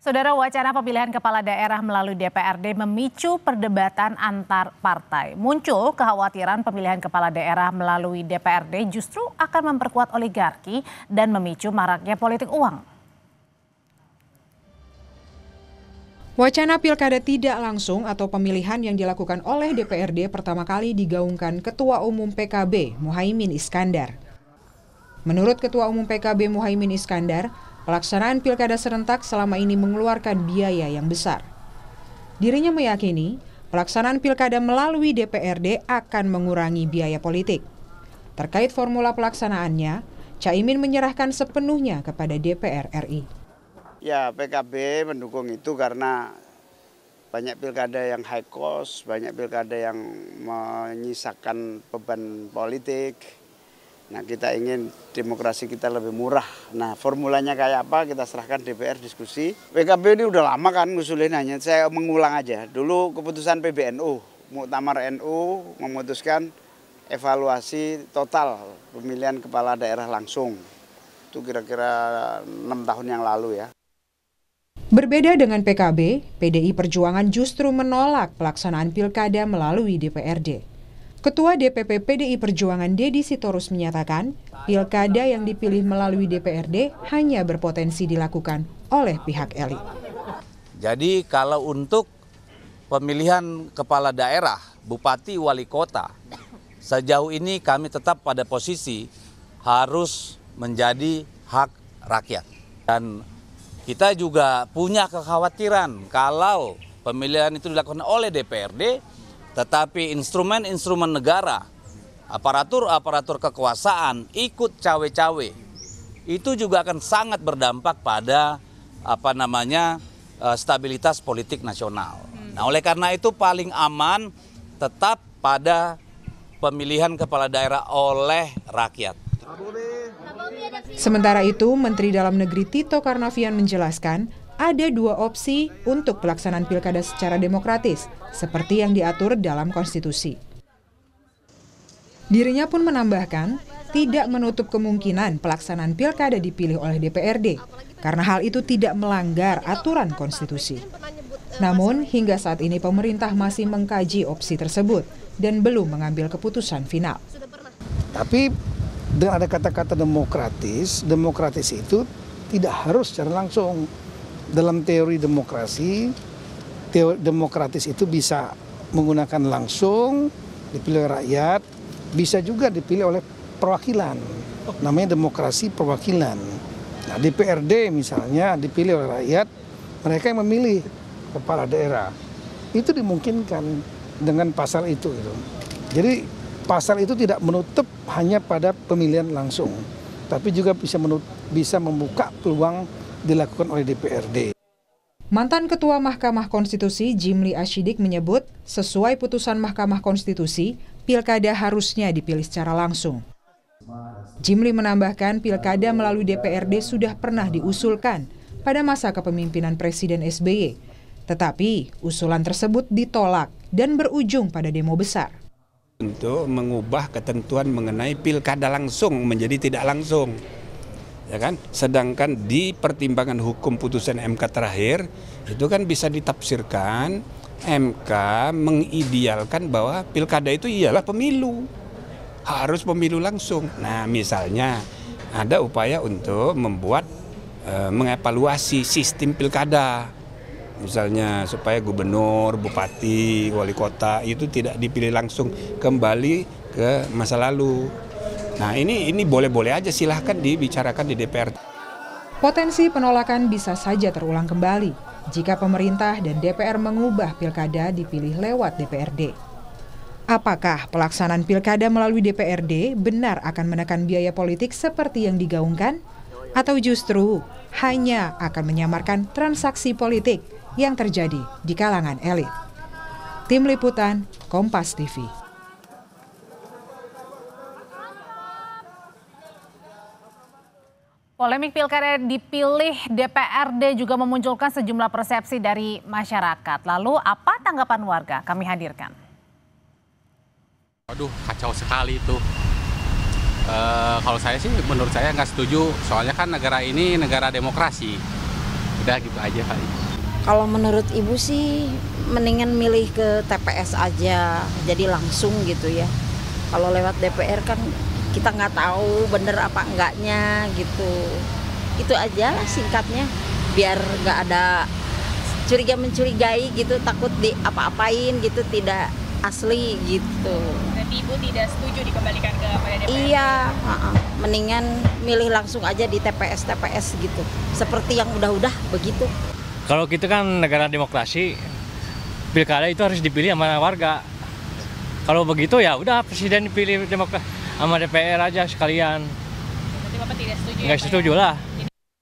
Saudara, wacana pemilihan kepala daerah melalui DPRD memicu perdebatan antar partai. Muncul kekhawatiran pemilihan kepala daerah melalui DPRD justru akan memperkuat oligarki dan memicu maraknya politik uang. Wacana pilkada tidak langsung atau pemilihan yang dilakukan oleh DPRD pertama kali digaungkan Ketua Umum PKB Muhaimin Iskandar. Menurut Ketua Umum PKB Muhaimin Iskandar, pelaksanaan pilkada serentak selama ini mengeluarkan biaya yang besar. Dirinya meyakini pelaksanaan pilkada melalui DPRD akan mengurangi biaya politik. Terkait formula pelaksanaannya, Caimin menyerahkan sepenuhnya kepada DPR RI. Ya, PKB mendukung itu karena banyak pilkada yang high cost, banyak pilkada yang menyisakan beban politik. Nah, kita ingin demokrasi kita lebih murah. Nah, formulanya kayak apa kita serahkan DPR diskusi. PKB ini udah lama kan ngusulin, hanya saya mengulang aja. Dulu keputusan PBNU, Muktamar NU memutuskan evaluasi total pemilihan kepala daerah langsung. Itu kira-kira 6 tahun yang lalu ya. Berbeda dengan PKB, PDI Perjuangan justru menolak pelaksanaan pilkada melalui DPRD. Ketua DPP PDI Perjuangan Deddy Sitorus menyatakan, pilkada yang dipilih melalui DPRD hanya berpotensi dilakukan oleh pihak elit. Jadi kalau untuk pemilihan kepala daerah, bupati, wali kota, sejauh ini kami tetap pada posisi harus menjadi hak rakyat. Dan kita juga punya kekhawatiran kalau pemilihan itu dilakukan oleh DPRD, tetapi instrumen-instrumen negara, aparatur kekuasaan ikut cawe-cawe, itu juga akan sangat berdampak pada stabilitas politik nasional. Nah, oleh karena itu paling aman tetap pada pemilihan kepala daerah oleh rakyat. Sementara itu, Menteri Dalam Negeri Tito Karnavian menjelaskan ada dua opsi untuk pelaksanaan pilkada secara demokratis, seperti yang diatur dalam konstitusi. Dirinya pun menambahkan, tidak menutup kemungkinan pelaksanaan pilkada dipilih oleh DPRD, karena hal itu tidak melanggar aturan konstitusi. Namun, hingga saat ini pemerintah masih mengkaji opsi tersebut dan belum mengambil keputusan final. Tapi dengan ada kata-kata demokratis itu tidak harus secara langsung. Dalam teori demokrasi, demokratis itu bisa menggunakan langsung, dipilih oleh rakyat, bisa juga dipilih oleh perwakilan. Namanya demokrasi perwakilan. Nah, DPRD misalnya dipilih oleh rakyat, mereka yang memilih kepala daerah. Itu dimungkinkan dengan pasal itu. Jadi pasal itu tidak menutup hanya pada pemilihan langsung, tapi juga bisa membuka peluang dilakukan oleh DPRD. Mantan Ketua Mahkamah Konstitusi Jimli Ashidik menyebut, sesuai putusan Mahkamah Konstitusi, pilkada harusnya dipilih secara langsung. Jimli menambahkan pilkada melalui DPRD sudah pernah diusulkan pada masa kepemimpinan Presiden SBY, tetapi usulan tersebut ditolak dan berujung pada demo besar. Untuk mengubah ketentuan mengenai pilkada langsung menjadi tidak langsung. Ya kan? Sedangkan di pertimbangan hukum putusan MK terakhir itu kan bisa ditafsirkan MK mengidealkan bahwa pilkada itu ialah pemilu, harus pemilu langsung. Nah, misalnya ada upaya untuk membuat mengevaluasi sistem pilkada, misalnya supaya gubernur, bupati, wali kota itu tidak dipilih langsung, kembali ke masa lalu. Nah, ini boleh-boleh aja, silahkan dibicarakan di DPR. Potensi penolakan bisa saja terulang kembali jika pemerintah dan DPR mengubah pilkada dipilih lewat DPRD. Apakah pelaksanaan pilkada melalui DPRD benar akan menekan biaya politik seperti yang digaungkan? Atau justru hanya akan menyamarkan transaksi politik yang terjadi di kalangan elit? Tim Liputan, Kompas TV. Polemik pilkada dipilih DPRD juga memunculkan sejumlah persepsi dari masyarakat. Lalu apa tanggapan warga? Kami hadirkan. Aduh, kacau sekali itu. Kalau saya sih, menurut saya nggak setuju. Soalnya kan negara ini negara demokrasi. Udah gitu aja kali. Kalau menurut Ibu sih mendingan milih ke TPS aja, jadi langsung gitu ya. Kalau lewat DPR kan kita nggak tahu bener apa enggaknya gitu. Itu aja lah singkatnya, biar nggak ada curiga-mencurigai gitu, takut apa-apain gitu, tidak asli gitu. Berarti Ibu tidak setuju dikembalikan ke DPR? Iya, mendingan milih langsung aja di TPS gitu, seperti yang udah-udah begitu. Kalau kita kan negara demokrasi, pilkada itu harus dipilih sama warga. Kalau begitu ya udah presiden dipilih sama DPR aja sekalian. Berarti Bapak tidak setuju? Nggak setuju lah.